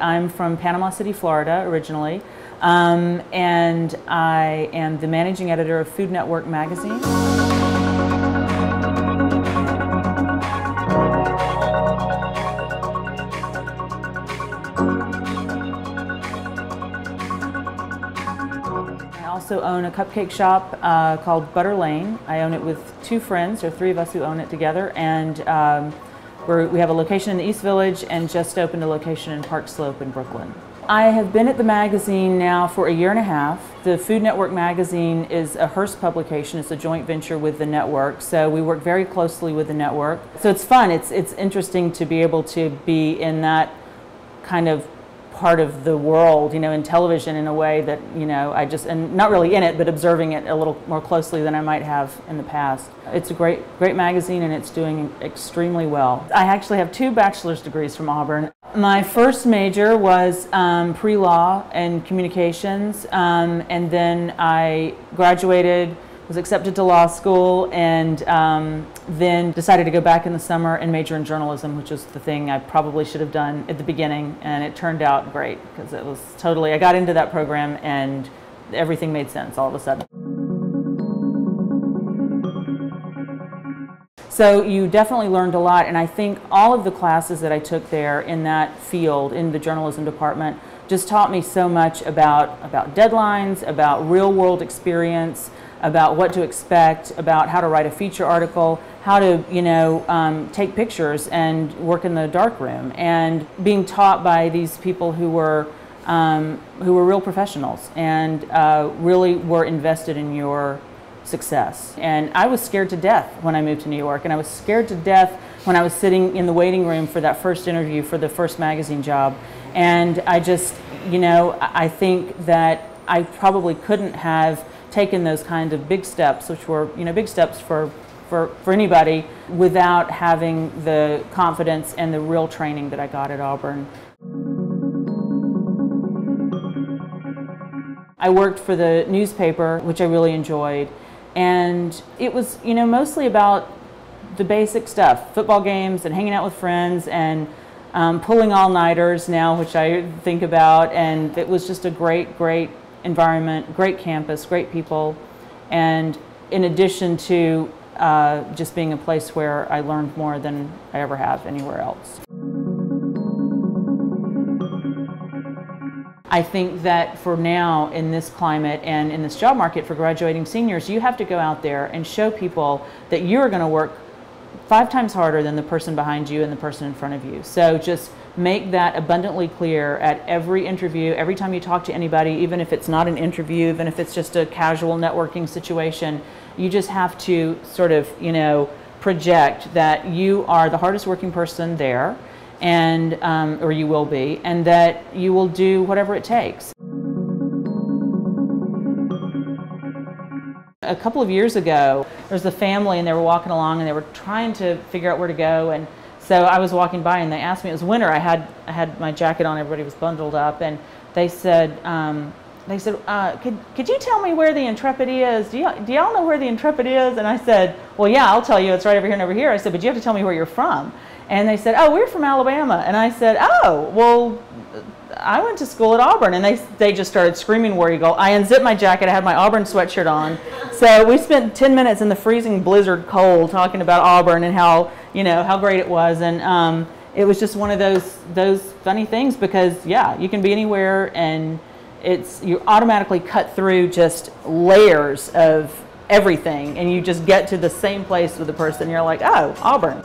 I'm from Panama City, Florida, originally, and I am the managing editor of Food Network magazine. I also own a cupcake shop called Butter Lane. I own it with two friends. There are three of us who own it together, and we have a location in the East Village and just opened a location in Park Slope in Brooklyn. I have been at the magazine now for a year and a half. The Food Network magazine is a Hearst publication. It's a joint venture with the network, so we work very closely with the network. So it's fun. It's interesting to be able to be in that kind of part of the world, you know, in television in a way that, you know, and not really in it, but observing it a little more closely than I might have in the past. It's a great magazine, and it's doing extremely well. I actually have 2 bachelor's degrees from Auburn. My first major was pre-law and communications, and then I graduated, was accepted to law school, and then decided to go back in the summer and major in journalism, which is the thing I probably should have done at the beginning, and it turned out great because it was totally, I got into that program and everything made sense all of a sudden. So you definitely learned a lot, and I think all of the classes that I took there in that field, in the journalism department, just taught me so much about deadlines, about real world experience, about what to expect, about how to write a feature article, how to, you know, take pictures and work in the darkroom, and being taught by these people who were real professionals and really were invested in your success. And I was scared to death when I moved to New York, and I was scared to death when I was sitting in the waiting room for that first interview for the first magazine job. And I just, you know, I think that I probably couldn't have taken those kind of big steps, which were, you know, big steps for anybody, without having the confidence and the real training that I got at Auburn. I worked for the newspaper, which I really enjoyed, and it was, you know, mostly about the basic stuff, football games and hanging out with friends and pulling all-nighters now, which I think about, and it was just a great environment, great campus, great people, and in addition to just being a place where I learned more than I ever have anywhere else. I think that for now, in this climate and in this job market for graduating seniors, you have to go out there and show people that you're going to work 5 times harder than the person behind you and the person in front of you. So just make that abundantly clear at every interview, every time you talk to anybody, even if it's not an interview, even if it's just a casual networking situation. You just have to sort of, you know, project that you are the hardest working person there, and or you will be, and that you will do whatever it takes. A couple of years ago, there was a family and they were walking along and they were trying to figure out where to go, and so I was walking by and they asked me, it was winter, I had my jacket on, everybody was bundled up, and they said, could you tell me where the Intrepid is? Do y'all know where the Intrepid is? And I said, well, yeah, I'll tell you, it's right over here and over here. I said, but you have to tell me where you're from. And they said, oh, we're from Alabama. And I said, oh, well, I went to school at Auburn. And they just started screaming War Eagle. I unzipped my jacket, I had my Auburn sweatshirt on. So we spent 10 minutes in the freezing blizzard cold talking about Auburn and how, you know, how great it was. And it was just one of those funny things, because yeah, you can be anywhere, and you automatically cut through just layers of everything, and you just get to the same place with the person. You're like, oh, Auburn.